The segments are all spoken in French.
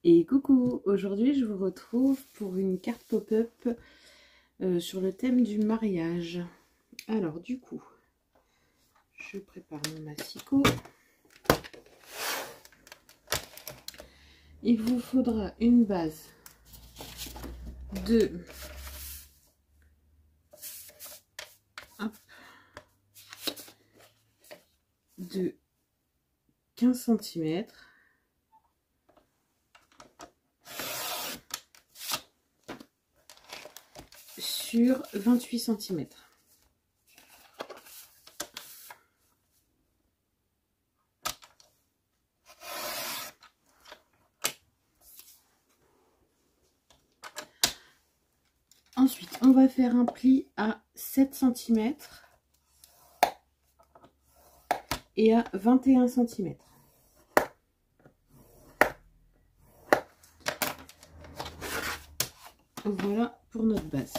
Et coucou, aujourd'hui je vous retrouve pour une carte pop-up sur le thème du mariage. Alors du coup, je prépare mon massicot. Il vous faudra une base de 15 cm. Sur 28 cm. Ensuite, on va faire un pli à 7 cm et à 21 cm. Voilà pour notre base.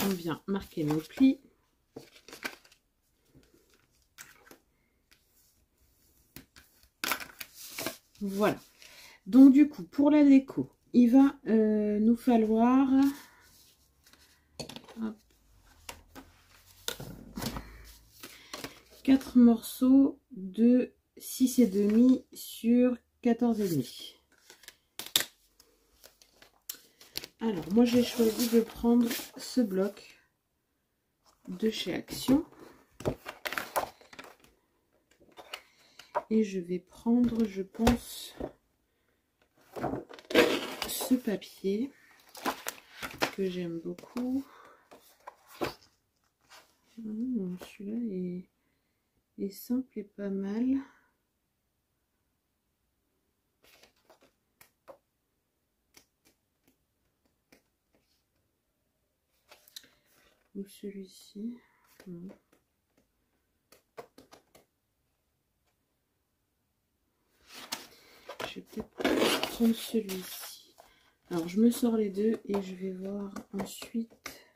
On vient marquer nos plis. Voilà. Donc du coup, pour la déco, il va nous falloir 4 morceaux de 6,5 sur 14,5. Alors, moi j'ai choisi de prendre ce bloc de chez Action. Et je vais prendre, je pense, ce papier que j'aime beaucoup. Celui-là est simple et pas mal. Ou celui-ci. Je vais peut-être prendre celui-ci. Alors je me sors les deux et je vais voir ensuite.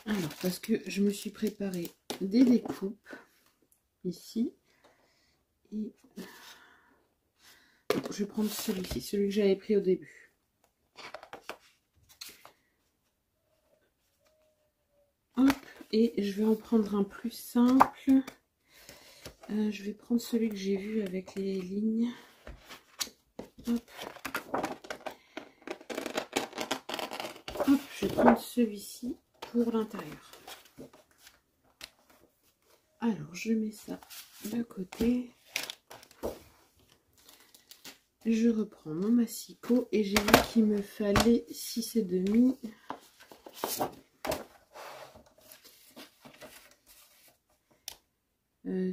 Alors parce que je me suis préparé des découpes ici. Et donc, je vais prendre celui-ci, celui que j'avais pris au début. Hop, et je vais en prendre un plus simple. Je vais prendre celui que j'ai vu avec les lignes. Hop. Hop, je vais prendre celui-ci pour l'intérieur. Alors, je mets ça de côté. Je reprends mon massicot et j'ai vu qu'il me fallait 6,5.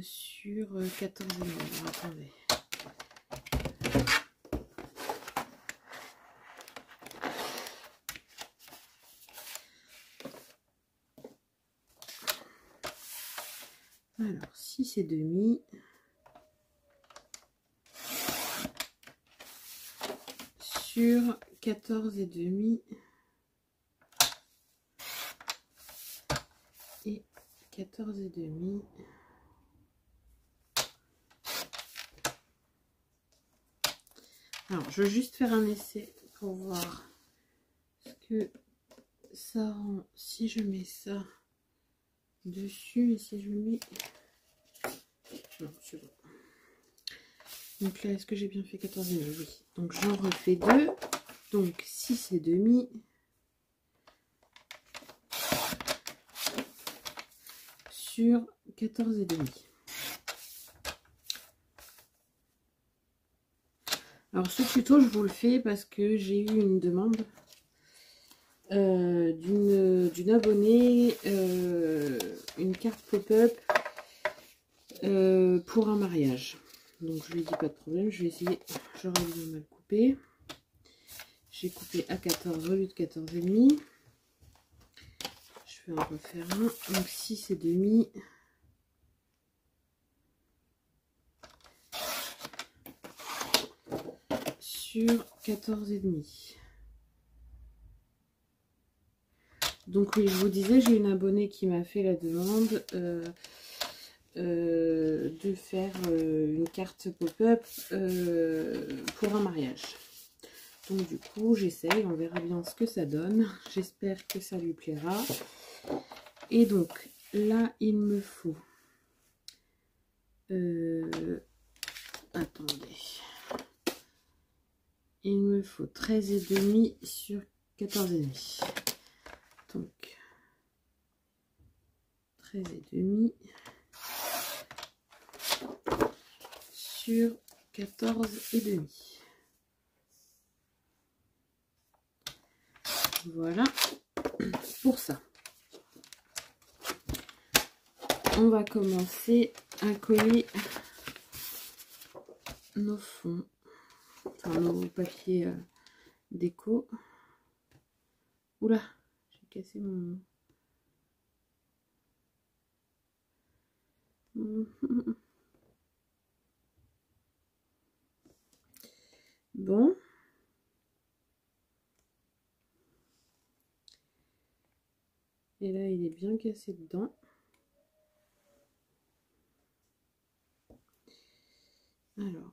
Sur 14,5. Attendez. Alors, 6,5 sur 14,5 et 14,5. Alors, je veux juste faire un essai pour voir ce que ça rend si je mets ça dessus et si je mets... Non, c'est bon. Donc là, est-ce que j'ai bien fait 14,5? Oui. Donc j'en refais deux. Donc 6,5 sur 14,5. Alors ce tuto, je vous le fais parce que j'ai eu une demande d'une abonnée, une carte pop-up pour un mariage. Donc je lui ai dit pas de problème, je vais essayer. J'aurais bien mal coupé. J'ai coupé à 14 au lieu de 14,5. Je vais en refaire un. Donc 6,5 sur 14,5. Donc oui, je vous disais, j'ai une abonnée qui m'a fait la demande de faire une carte pop-up pour un mariage. Donc du coup, j'essaye, on verra bien ce que ça donne. J'espère que ça lui plaira. Et donc, là, il me faut... attendez. Il me faut 13,5 sur 14,5. Donc, 13,5 sur 14,5. Voilà pour ça. On va commencer à coller nos fonds, enfin nos papiers déco. Oula, j'ai cassé mon... Bon. Et là, il est bien cassé dedans. Alors.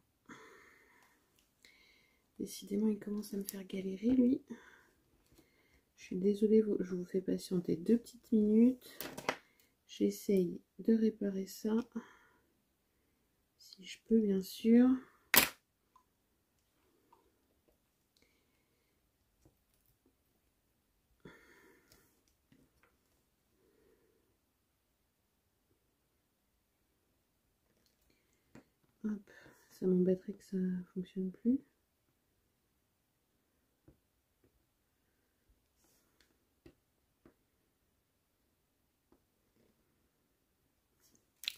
Décidément, il commence à me faire galérer, lui. Je suis désolée, je vous fais patienter 2 petites minutes. J'essaye de réparer ça. Si je peux, bien sûr. Hop, ça m'embêterait que ça ne fonctionne plus.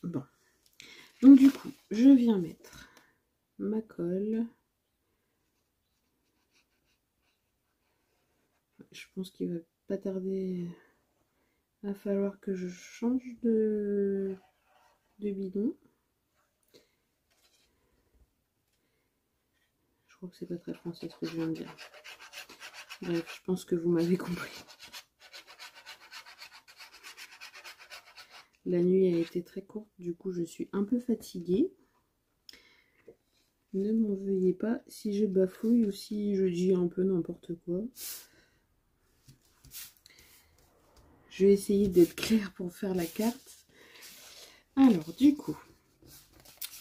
Bon. Donc du coup, je viens mettre ma colle. Je pense qu'il va pas tarder à falloir que je change de bidon. Je crois que c'est pas très français ce que je viens de dire. Bref, je pense que vous m'avez compris. La nuit a été très courte, du coup je suis un peu fatiguée. Ne m'en veuillez pas si je bafouille ou si je dis un peu n'importe quoi. Je vais essayer d'être claire pour faire la carte. Alors du coup,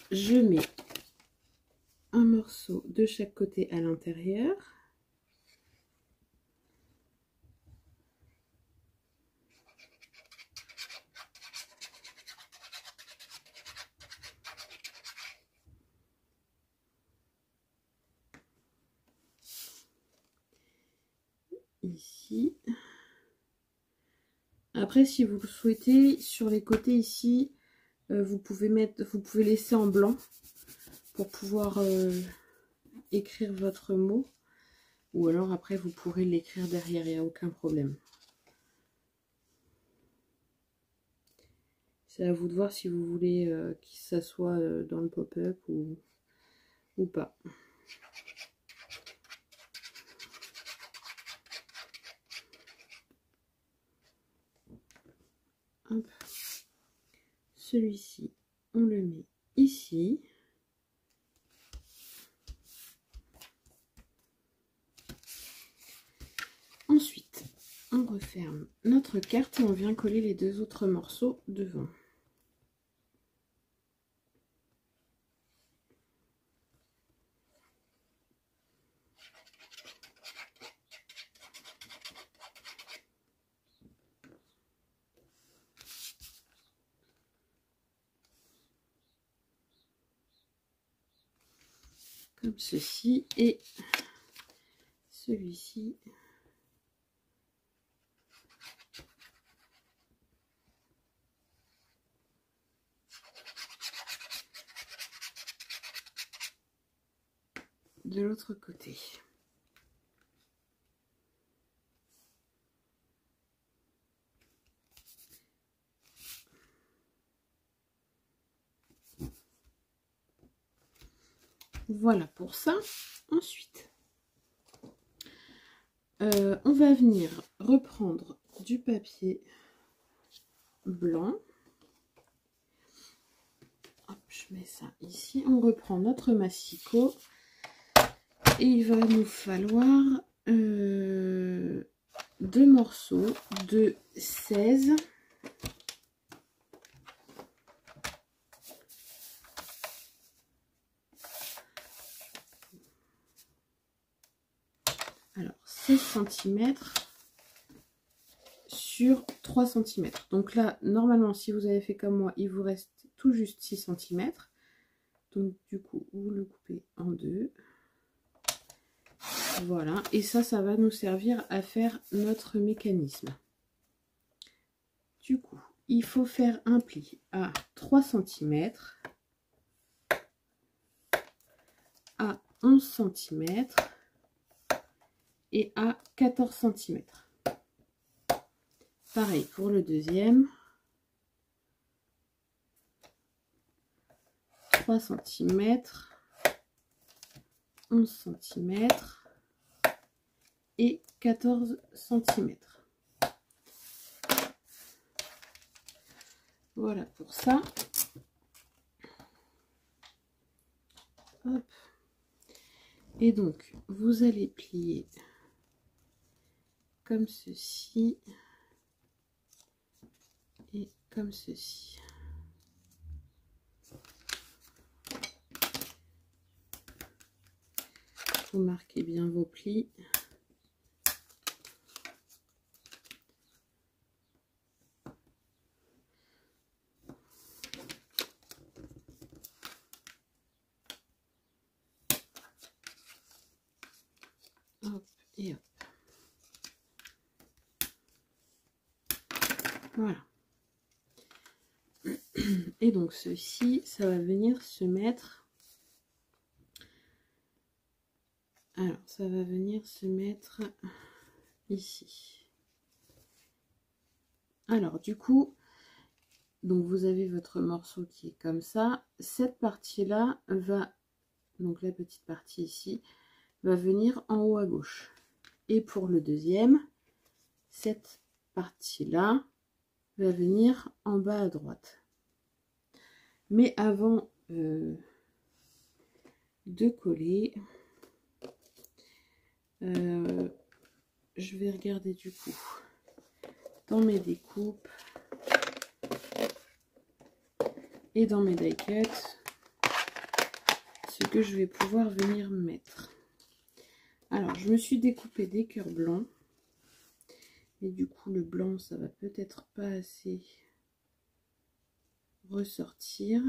je mets un morceau de chaque côté à l'intérieur. Ici. Après, si vous le souhaitez, sur les côtés ici, vous pouvez laisser en blanc pour pouvoir écrire votre mot. Ou alors après, vous pourrez l'écrire derrière, il n'y a aucun problème. C'est à vous de voir si vous voulez que ça soit dans le pop-up ou pas. Celui-ci, on le met ici. Ensuite, on referme notre carte et on vient coller les 2 autres morceaux devant. Comme ceci, et celui-ci de l'autre côté. Voilà pour ça. Ensuite, on va venir reprendre du papier blanc. Hop, je mets ça ici. On reprend notre massicot. Et il va nous falloir 2 morceaux de 16. Alors, 16 cm sur 3 cm. Donc là, normalement, si vous avez fait comme moi, il vous reste tout juste 6 cm. Donc, du coup, vous le coupez en deux. Voilà. Et ça va nous servir à faire notre mécanisme. Du coup, il faut faire un pli à 3 cm, à 11 cm et à 14 cm. Pareil pour le deuxième. 3 cm, 11 cm et 14 cm. Voilà pour ça. Hop. Et donc, vous allez plier comme ceci et comme ceci. Vous marquez bien vos plis. Hop et hop. Voilà. Et donc ceci, ça va venir se mettre. Alors, ça va venir se mettre ici. Alors, du coup, donc vous avez votre morceau qui est comme ça. Cette partie-là va, donc la petite partie ici, va venir en haut à gauche. Et pour le deuxième, cette partie-là va venir en bas à droite. Mais avant de coller, je vais regarder du coup dans mes découpes et dans mes die cuts ce que je vais pouvoir venir mettre. Alors, je me suis découpé des cœurs blancs. Et du coup, le blanc, ça va peut-être pas assez ressortir.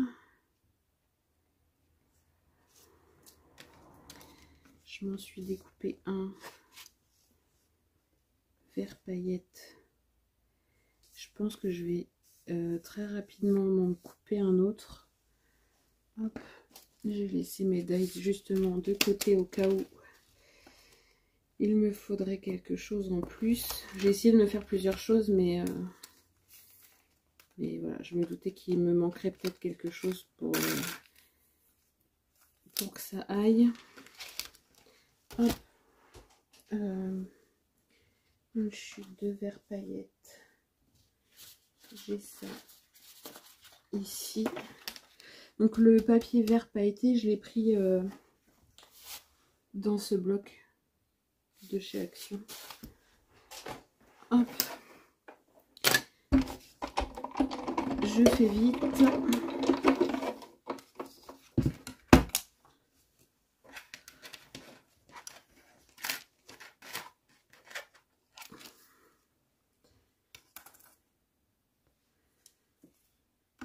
Je m'en suis découpé un vert paillette. Je pense que je vais très rapidement m'en couper un autre. Hop, j'ai laissé mes dies justement de côté au cas où il me faudrait quelque chose en plus. J'ai essayé de me faire plusieurs choses, mais voilà, je me doutais qu'il me manquerait peut-être quelque chose pour que ça aille. Hop. Une chute de vert paillette. J'ai ça ici. Donc le papier vert pailleté, je l'ai pris dans ce bloc de chez Action. Hop. Je fais vite.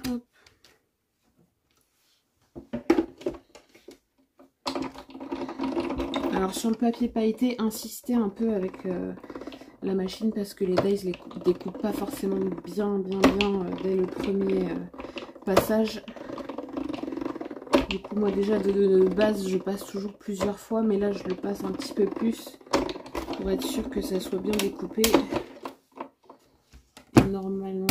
Hop. Alors sur le papier pailleté, insistez un peu avec la machine parce que les dies les découpent pas forcément bien dès le premier passage. Du coup moi déjà de base je passe toujours plusieurs fois, mais là je le passe un petit peu plus pour être sûr que ça soit bien découpé. Et normalement,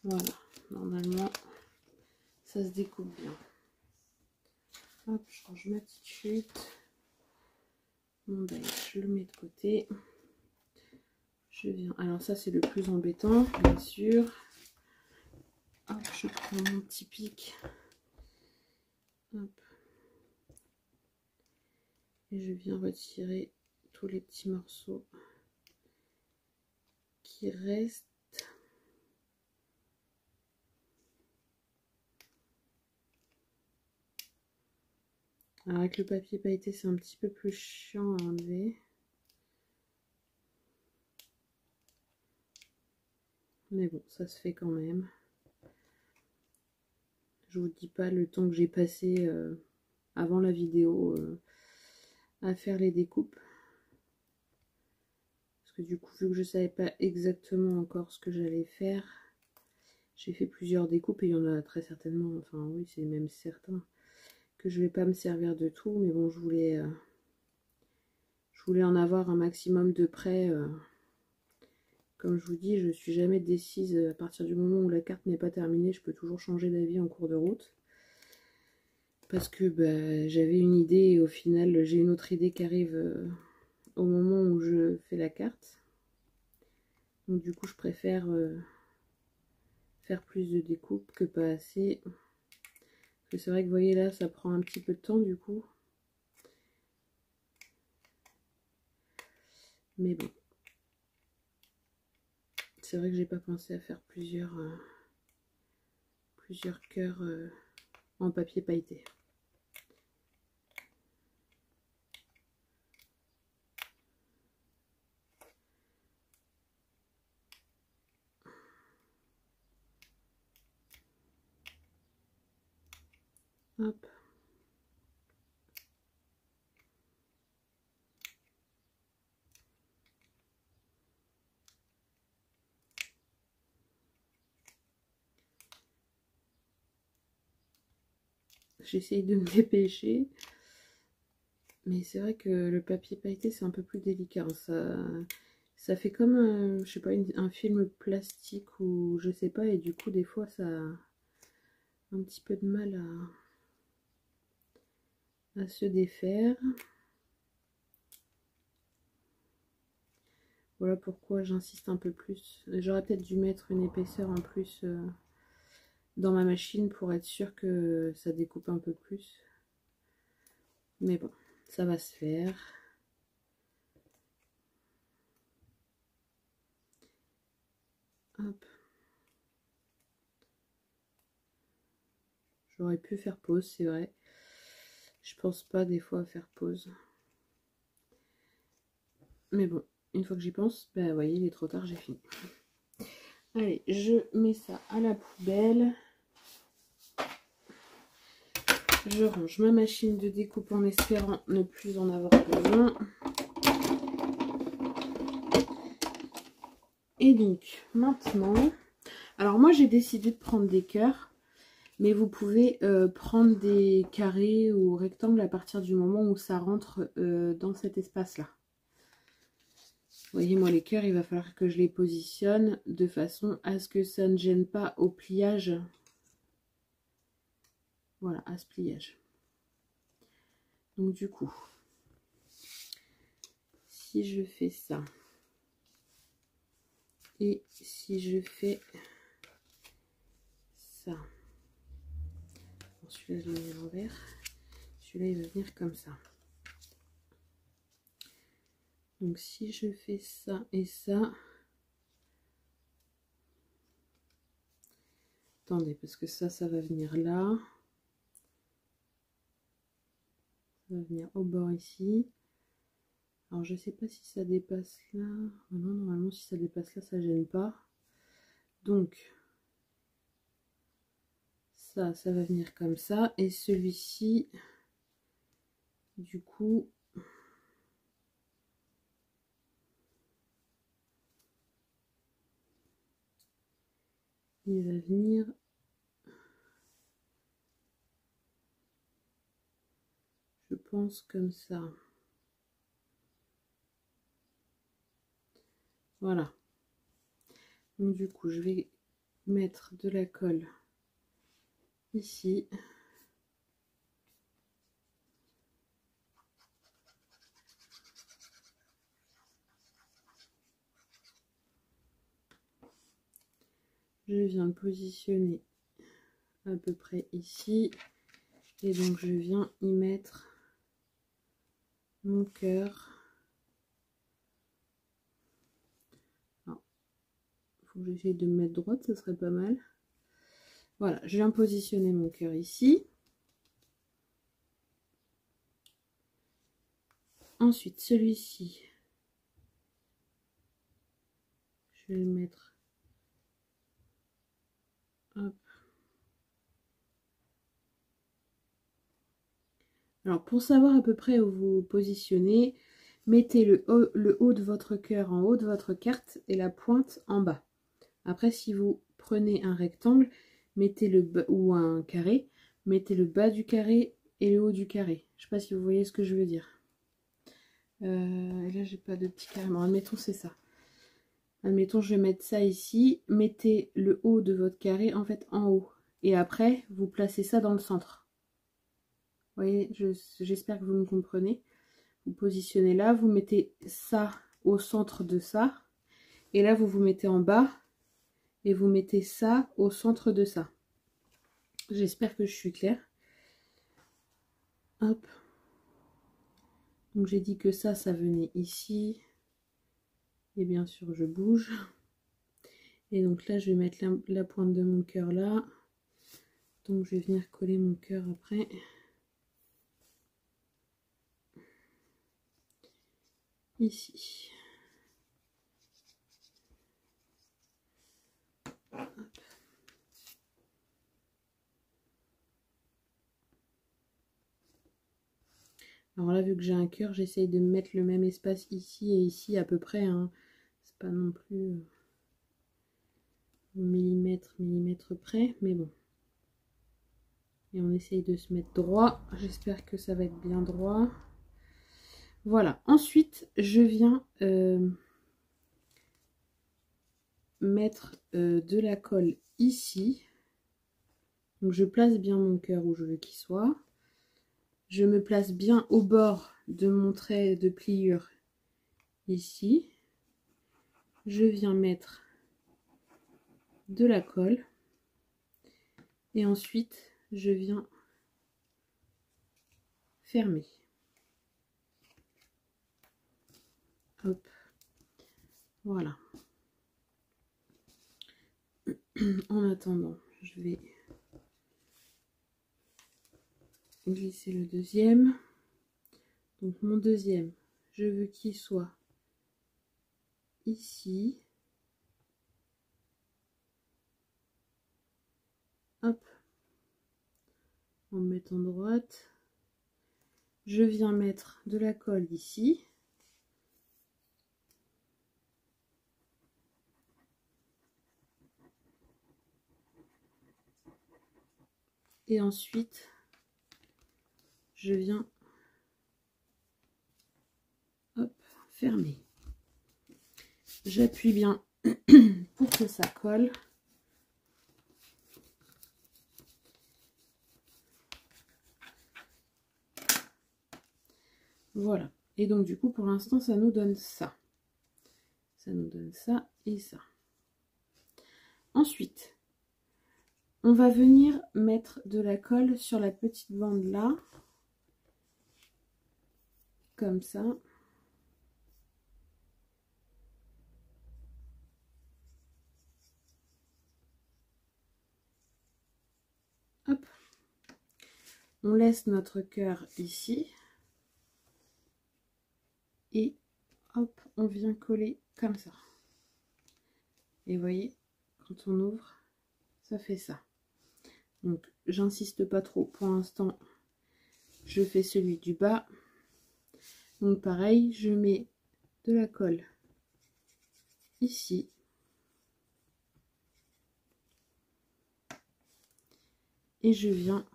voilà, normalement ça se découpe bien. Hop, je range ma petite chute. mon beige, je le mets de côté. Je viens, alors ça c'est le plus embêtant, bien sûr. Hop, je prends mon petit pic. Hop. Et je viens retirer tous les petits morceaux qui restent. Alors avec le papier pailleté, c'est un petit peu plus chiant à enlever. Mais bon, ça se fait quand même. Je vous dis pas le temps que j'ai passé avant la vidéo à faire les découpes. Parce que du coup, vu que je savais pas exactement encore ce que j'allais faire, j'ai fait plusieurs découpes et il y en a très certainement, enfin oui, c'est même certain, que je vais pas me servir de tout. Mais bon, je voulais en avoir un maximum de près. Comme je vous dis, je suis jamais décise. À partir du moment où la carte n'est pas terminée, je peux toujours changer d'avis en cours de route. Parce que bah, j'avais une idée et au final, j'ai une autre idée qui arrive au moment où je fais la carte. Donc du coup, je préfère faire plus de découpes que pas assez. Parce que c'est vrai que vous voyez là, ça prend un petit peu de temps du coup. Mais bon. C'est vrai que j'ai pas pensé à faire plusieurs cœurs en papier pailleté. Hop. J'essaye de me dépêcher. Mais c'est vrai que le papier pailleté, c'est un peu plus délicat. Ça fait comme, je sais pas, un film plastique ou je sais pas. Et du coup, des fois, ça a un petit peu de mal à se défaire. Voilà pourquoi j'insiste un peu plus. J'aurais peut-être dû mettre une épaisseur en plus dans ma machine pour être sûr que ça découpe un peu plus. Mais bon, ça va se faire. Hop. J'aurais pu faire pause, c'est vrai. Je pense pas des fois à faire pause. Mais bon, une fois que j'y pense, bah vous voyez, il est trop tard, j'ai fini. Allez, je mets ça à la poubelle. Je range ma machine de découpe en espérant ne plus en avoir besoin. Et donc, maintenant... Alors moi, j'ai décidé de prendre des cœurs. Mais vous pouvez prendre des carrés ou rectangles à partir du moment où ça rentre dans cet espace-là. Vous voyez, moi, les cœurs, il va falloir que je les positionne de façon à ce que ça ne gêne pas au pliage. Voilà, à ce pliage. Donc, du coup, si je fais ça, et si je fais ça, celui-là, je le mets à l'envers. Celui-là, il va venir comme ça. Donc, si je fais ça et ça... Attendez, parce que ça va venir là. Ça va venir au bord ici. Alors, je sais pas si ça dépasse là. Oh non, normalement, si ça dépasse là, ça gêne pas. Donc, ça va venir comme ça. Et celui-ci, du coup... il va venir... je pense comme ça. Voilà. Donc, du coup, je vais mettre de la colle ici. Je viens le positionner à peu près ici. Et donc je viens y mettre mon cœur. Il faut que j'essaye de me mettre droite, ça serait pas mal. Voilà, je viens positionner mon cœur ici. Ensuite, celui-ci, je vais le mettre. Hop. Alors, pour savoir à peu près où vous positionnez, mettez le haut de votre cœur en haut de votre carte et la pointe en bas. Après, si vous prenez un rectangle, mettez le bas, ou un carré, mettez le bas du carré et le haut du carré. Je ne sais pas si vous voyez ce que je veux dire. Et là, j'ai pas de petit carré. Bon, admettons, c'est ça. Admettons, je vais mettre ça ici. Mettez le haut de votre carré en fait en haut. Et après, vous placez ça dans le centre. Vous voyez, j'espère que vous me comprenez. Vous positionnez là, vous mettez ça au centre de ça. Et là, vous vous mettez en bas. Et vous mettez ça au centre de ça. J'espère que je suis claire. Hop. Donc j'ai dit que ça venait ici. Et bien sûr, je bouge. Et donc là, je vais mettre la pointe de mon cœur là. Donc je vais venir coller mon cœur après. Ici. Hop. Alors là, vu que j'ai un cœur, j'essaye de mettre le même espace ici et ici à peu près. Hein. C'est pas non plus millimètre près, mais bon. Et on essaye de se mettre droit. J'espère que ça va être bien droit. Voilà. Ensuite, je viens mettre de la colle ici. Donc je place bien mon cœur où je veux qu'il soit. Je me place bien au bord de mon trait de pliure ici. Je viens mettre de la colle. Et ensuite, je viens fermer. Hop. Voilà. En attendant, je vais glisser le deuxième. Donc mon deuxième, je veux qu'il soit ici. Hop. En mettant droite. Je viens mettre de la colle ici. Et ensuite, je viens hop, fermer. J'appuie bien pour que ça colle. Voilà. Et donc du coup, pour l'instant, ça nous donne ça. Ça nous donne ça et ça. Ensuite, on va venir mettre de la colle sur la petite bande là. Comme ça. Hop. On laisse notre cœur ici. Et hop, on vient coller comme ça. Et vous voyez, quand on ouvre, ça fait ça. Donc, j'insiste pas trop. Pour l'instant, je fais celui du bas. Donc, pareil, je mets de la colle ici. Et je viens...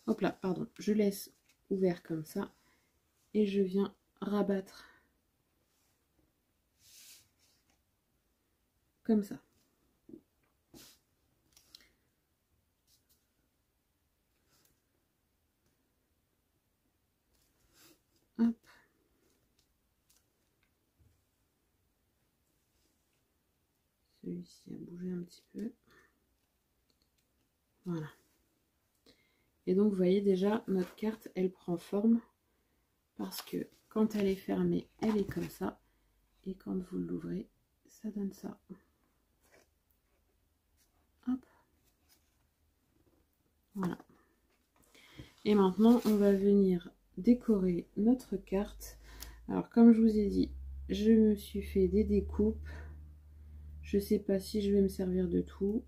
Hop là, pardon. Je laisse ouvert comme ça. Et je viens rabattre comme ça. Hop. réussi à bouger un petit peu. Voilà. Et donc vous voyez déjà notre carte elle prend forme parce que quand elle est fermée elle est comme ça et quand vous l'ouvrez ça donne ça. Hop. Voilà. Et maintenant on va venir décorer notre carte. Alors comme je vous ai dit, je me suis fait des découpes. Je sais pas si je vais me servir de tout.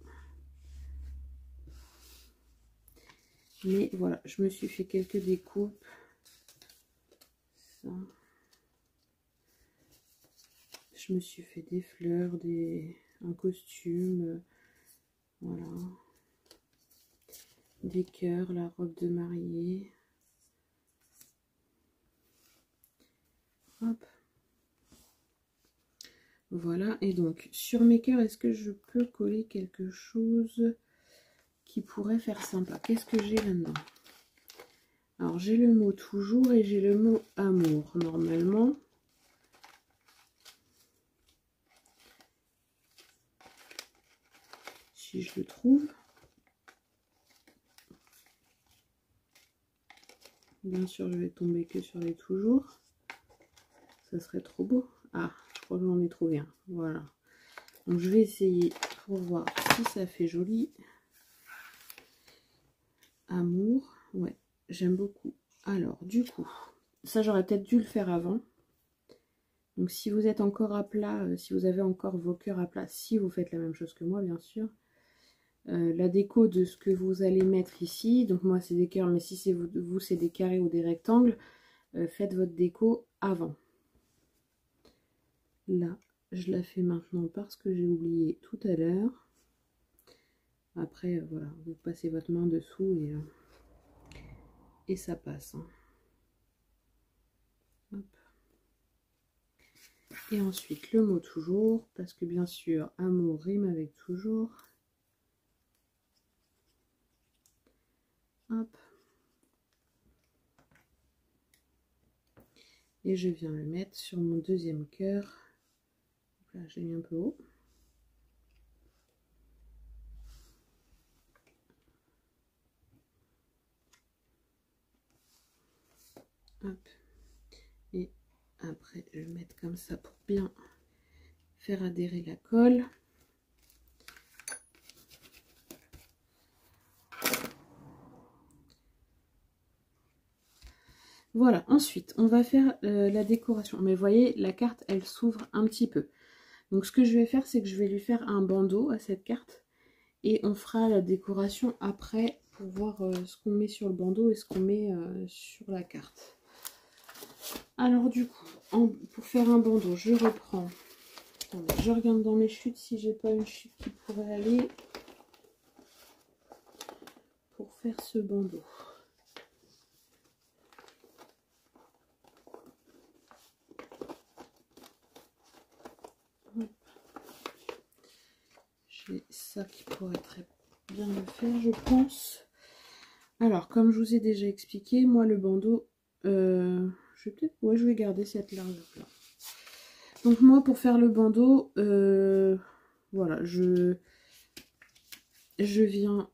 Mais voilà, je me suis fait quelques découpes. Ça. Je me suis fait des fleurs, un costume. Voilà. Des cœurs, la robe de mariée. Hop. Voilà. Et donc, sur mes cœurs, est-ce que je peux coller quelque chose qui pourrait faire sympa? Qu'est-ce que j'ai là-dedans? Alors, j'ai le mot toujours et j'ai le mot amour, normalement. Si je le trouve. Bien sûr, je vais tomber que sur les toujours. Ça serait trop beau. Ah, je crois que j'en ai trouvé un. Voilà. Donc, je vais essayer pour voir si ça fait joli. Amour. Ouais, j'aime beaucoup. Alors, du coup, ça, j'aurais peut-être dû le faire avant. Donc, si vous êtes encore à plat, si vous avez encore vos cœurs à plat, si vous faites la même chose que moi, bien sûr. La déco de ce que vous allez mettre ici. Donc, moi, c'est des cœurs, mais si c'est vous c'est des carrés ou des rectangles. Faites votre déco avant. Là, je la fais maintenant parce que j'ai oublié tout à l'heure. Après, voilà, vous passez votre main dessous et ça passe. Hein. Hop. Et ensuite, le mot toujours, parce que bien sûr, amour rime avec toujours. Hop. Et je viens le mettre sur mon deuxième cœur. Là, je l'ai mis un peu haut. Hop. Et après, je vais le mettre comme ça pour bien faire adhérer la colle. Voilà, ensuite, on va faire la décoration. Mais vous voyez, la carte, elle s'ouvre un petit peu. Donc, ce que je vais faire, c'est que je vais lui faire un bandeau à cette carte. Et on fera la décoration après pour voir ce qu'on met sur le bandeau et ce qu'on met sur la carte. Alors, du coup, pour faire un bandeau, je reprends. Attendez, je regarde dans mes chutes si j'ai pas une chute qui pourrait aller pour faire ce bandeau. J'ai ça qui pourrait très bien le faire, je pense. Alors, comme je vous ai déjà expliqué, moi le bandeau, je vais peut-être, ouais, je vais garder cette largeur-là. Donc moi, pour faire le bandeau, voilà, je viens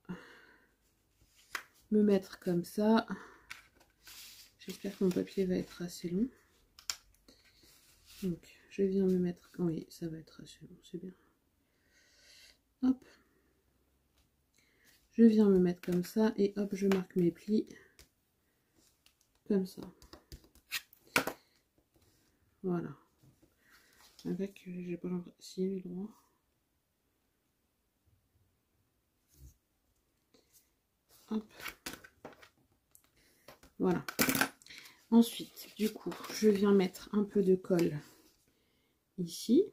me mettre comme ça. J'espère que mon papier va être assez long. Donc, je viens me mettre, oui, ça va être assez long, c'est bien. Hop. Je viens me mettre comme ça et hop, je marque mes plis comme ça. Voilà. Avec, j'ai pas l'impression, si il est droit. Hop. Voilà. Ensuite, du coup, je viens mettre un peu de colle ici.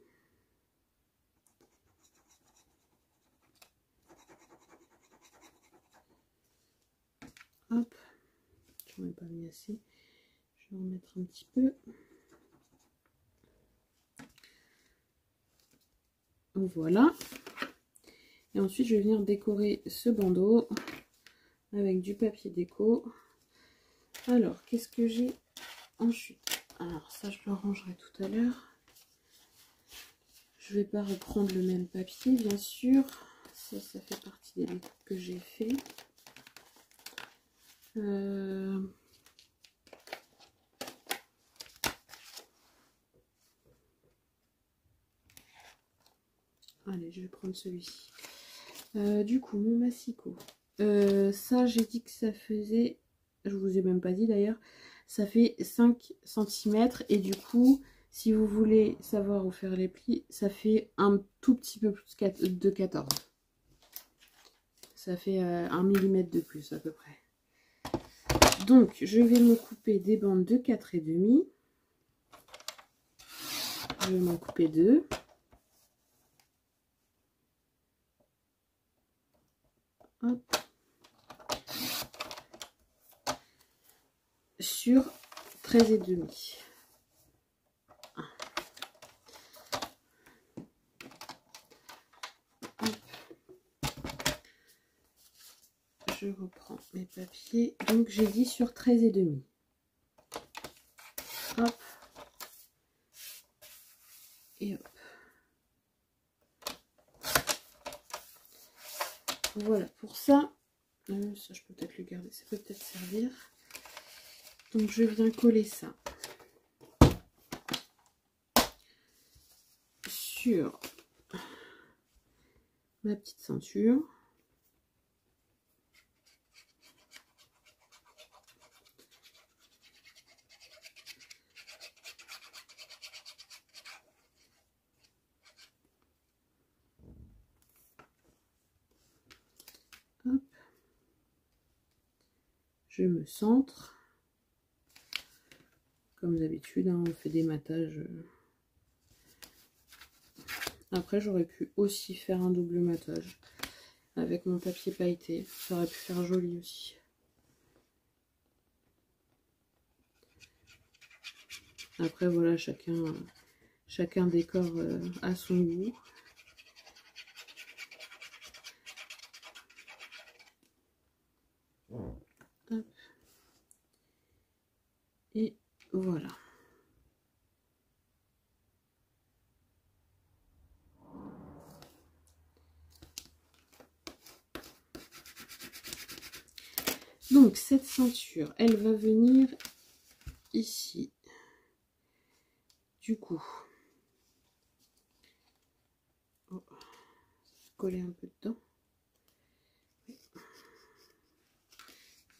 Hop. J'en ai pas mis assez. Je vais en mettre un petit peu. Voilà. Et ensuite, je vais venir décorer ce bandeau avec du papier déco. Alors, qu'est-ce que j'ai en chute? Alors, ça, je le rangerai tout à l'heure. Je vais pas reprendre le même papier, bien sûr. Ça fait partie des découpes que j'ai fait. Allez, je vais prendre celui-ci. Du coup, mon massicot. Ça, j'ai dit que ça faisait... Je vous ai même pas dit d'ailleurs. Ça fait 5 cm. Et du coup, si vous voulez savoir où faire les plis, ça fait un tout petit peu plus de 14. Ça fait 1 mm de plus à peu près. Donc, je vais me couper des bandes de 4,5. Je vais m'en couper 2. Hop. Sur 13,5. Je reprends mes papiers. Donc j'ai dit sur 13,5. Hop. Et hop. Voilà pour ça. Ça je peux peut-être le garder. Ça peut peut-être servir. Donc je viens coller ça sur ma petite ceinture. Hop. Je me centre. Comme d'habitude, hein, on fait des matages. Après, j'aurais pu aussi faire un double matage avec mon papier pailleté. Ça aurait pu faire joli aussi. Après, voilà, chacun décore à son goût. Hop. Et voilà. Donc cette ceinture, elle va venir ici. Du coup, oh, coller un peu dedans.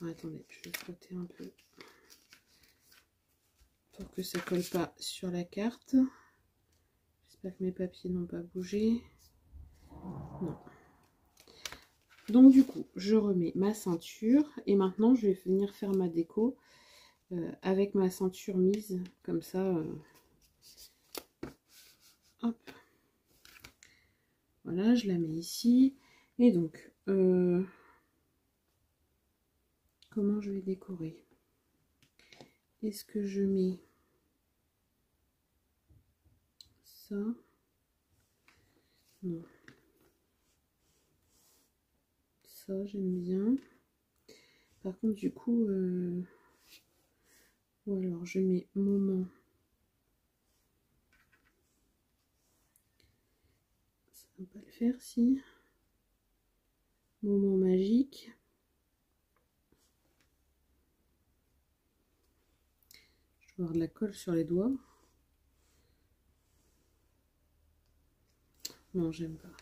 Oh, attendez, je vais frotter un peu pour que ça colle pas sur la carte. J'espère que mes papiers n'ont pas bougé. Non. Donc du coup, je remets ma ceinture et maintenant je vais venir faire ma déco avec ma ceinture mise comme ça. Hop. Voilà, je la mets ici. Et donc, comment je vais décorer? Est-ce que je mets ça? Non. Ça, j'aime bien. Par contre, du coup, ou alors je mets moment. Ça va pas le faire, si. Moment magique. Je vais avoir de la colle sur les doigts. Non, j'aime pas.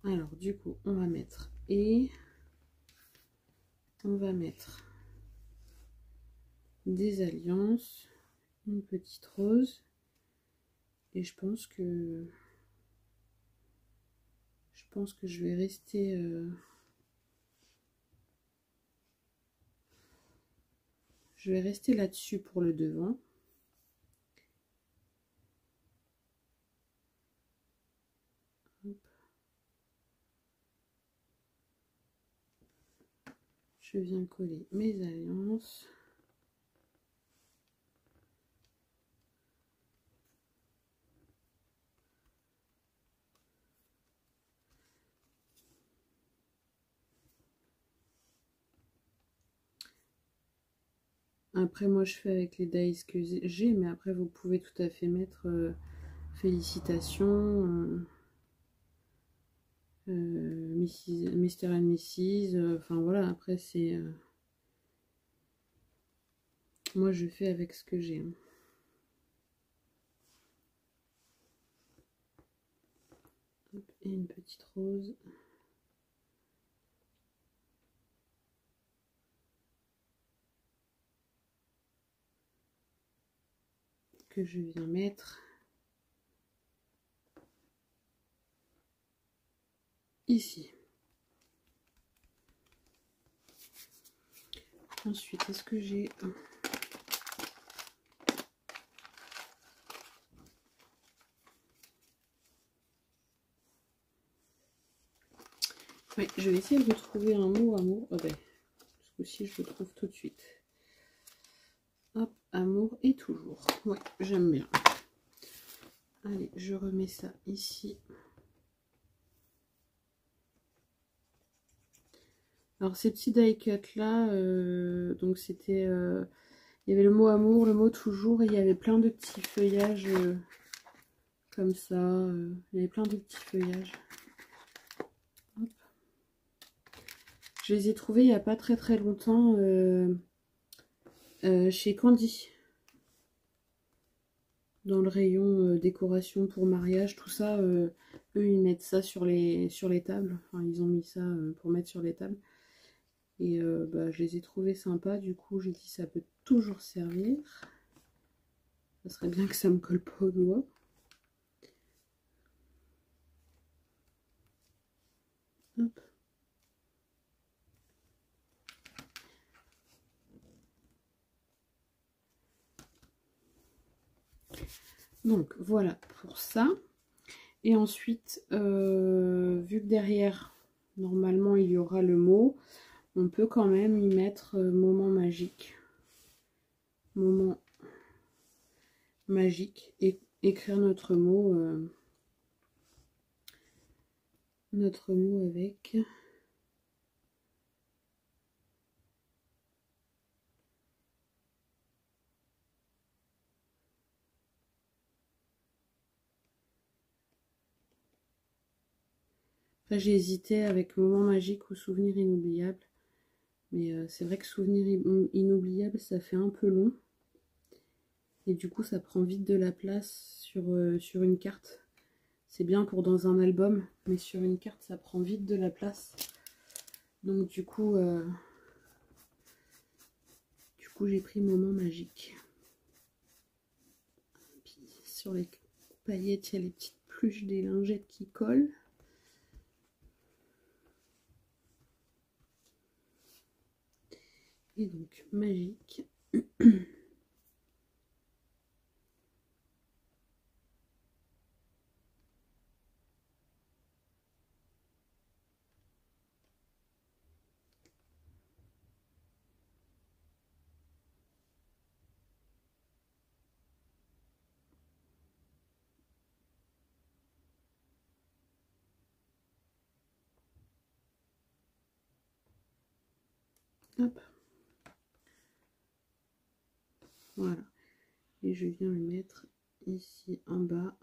Alors, du coup, on va mettre et on va mettre des alliances, une petite rose, et je pense que je vais rester là-dessus pour le devant. Hop. Je viens coller mes alliances. Après, moi, je fais avec les dies que j'ai, mais après, vous pouvez tout à fait mettre félicitations, Mr. and Mrs. Enfin voilà, après c'est... moi je fais avec ce que j'ai. Et une petite rose. Que je viens mettre ici. Ensuite, est-ce que j'ai... Oui, je vais essayer de trouver un mot amour. Oh ben, ce coup-ci, je le trouve tout de suite. Hop, amour et toujours. Oui, j'aime bien. Allez, je remets ça ici. Alors, ces petits die cuts là, donc c'était... il y avait le mot amour, le mot toujours, et il y avait plein de petits feuillages comme ça. Il y avait plein de petits feuillages. Hop. Je les ai trouvés il n'y a pas très longtemps chez Candy. Dans le rayon décoration pour mariage, tout ça, eux ils mettent ça sur les tables. Enfin, ils ont mis ça pour mettre sur les tables. Et bah, je les ai trouvés sympas, du coup j'ai dit ça peut toujours servir. Ça serait bien que ça me colle pas au doigt. Hop. Donc voilà pour ça. Et ensuite, vu que derrière, normalement il y aura le mot, on peut quand même y mettre moment magique. Moment magique et écrire notre mot avec. Après j'ai hésité avec moment magique ou souvenir inoubliable, mais c'est vrai que souvenir inoubliable ça fait un peu long et du coup ça prend vite de la place sur une carte. C'est bien pour dans un album, mais sur une carte ça prend vite de la place. Donc du coup j'ai pris moment magique. Puis sur les paillettes il y a les petites pluches des lingettes qui collent. Et donc magique. Hop. Voilà. Et je viens le mettre ici en bas.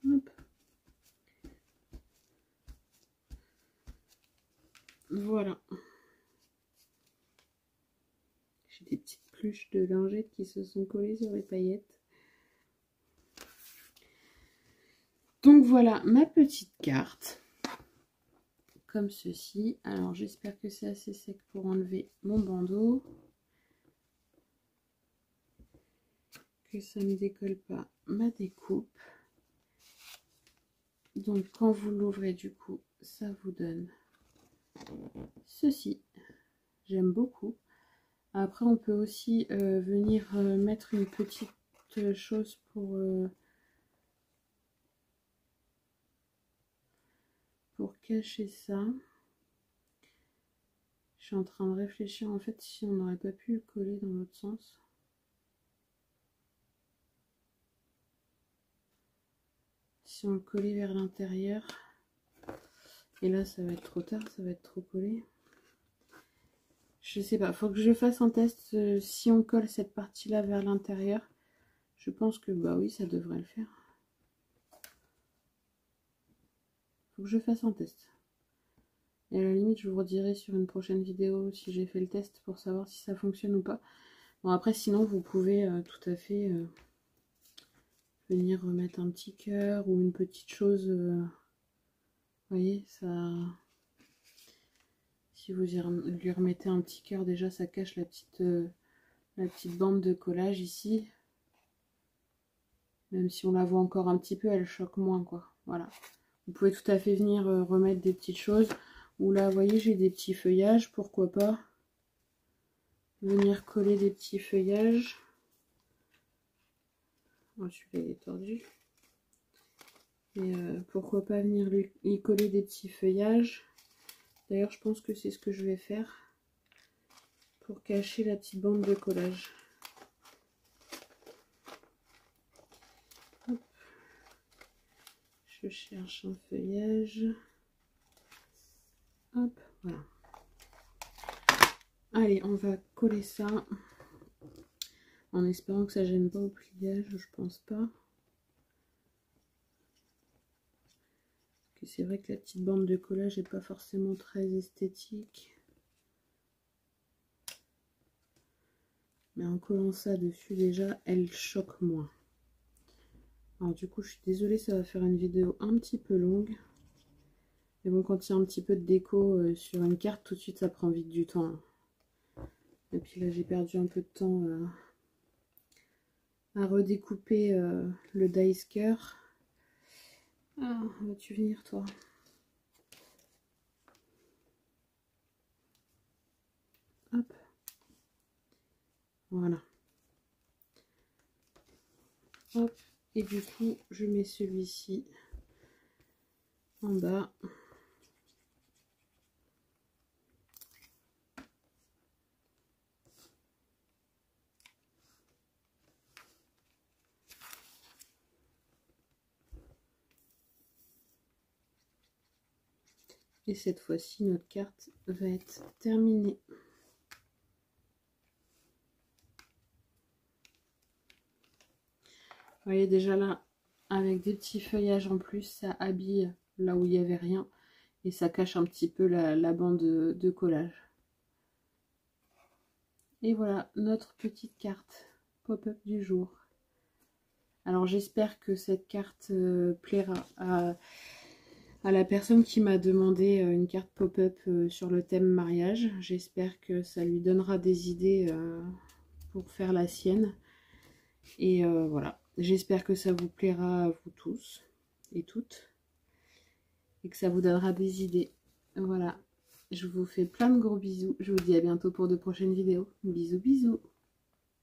Hop. Voilà. J'ai des petites pluches de lingettes qui se sont collées sur les paillettes. Donc voilà ma petite carte. Comme ceci. Alors j'espère que c'est assez sec pour enlever mon bandeau. Que ça ne décolle pas ma découpe. Donc quand vous l'ouvrez du coup, ça vous donne ceci. J'aime beaucoup. Après on peut aussi venir mettre une petite chose pour cacher ça. Je suis en train de réfléchir en fait si on n'aurait pas pu le coller dans l'autre sens. Si on le collait vers l'intérieur. Et là, ça va être trop tard, ça va être trop collé. Je sais pas, faut que je fasse un test si on colle cette partie-là vers l'intérieur. Je pense que bah oui, ça devrait le faire. Faut que je fasse un test. Et à la limite, je vous redirai sur une prochaine vidéo si j'ai fait le test pour savoir si ça fonctionne ou pas. Bon, après, sinon, vous pouvez tout à fait venir remettre un petit cœur ou une petite chose. Vous voyez, ça... Si vous lui remettez un petit cœur, déjà, ça cache la petite bande de collage ici. Même si on la voit encore un petit peu, elle choque moins, quoi. Voilà. Vous pouvez tout à fait venir remettre des petites choses. Ou là, vous voyez, j'ai des petits feuillages, pourquoi pas venir coller des petits feuillages. Oh, celui-là, il est tordu. Et pourquoi pas venir y coller des petits feuillages. D'ailleurs, je pense que c'est ce que je vais faire pour cacher la petite bande de collage. Hop. Je cherche un feuillage. Hop, voilà. Allez, on va coller ça. En espérant que ça gêne pas au pliage, je pense pas. Parce que c'est vrai que la petite bande de collage n'est pas forcément très esthétique. Mais en collant ça dessus déjà, elle choque moins. Alors du coup, je suis désolée, ça va faire une vidéo un petit peu longue. Mais bon, quand il y a un petit peu de déco sur une carte, tout de suite, ça prend vite du temps. Et puis là, j'ai perdu un peu de temps à redécouper le Daisker. Ah, vas-tu venir, toi? Hop. Voilà. Hop. Et du coup, je mets celui-ci en bas. Et cette fois-ci, notre carte va être terminée. Vous voyez déjà là, avec des petits feuillages en plus, ça habille là où il n'y avait rien. Et ça cache un petit peu la bande de collage. Et voilà, notre petite carte pop-up du jour. Alors j'espère que cette carte plaira à la personne qui m'a demandé une carte pop-up sur le thème mariage. J'espère que ça lui donnera des idées pour faire la sienne. Et voilà, j'espère que ça vous plaira à vous tous et toutes. Et que ça vous donnera des idées. Voilà, je vous fais plein de gros bisous. Je vous dis à bientôt pour de prochaines vidéos. Bisous, bisous.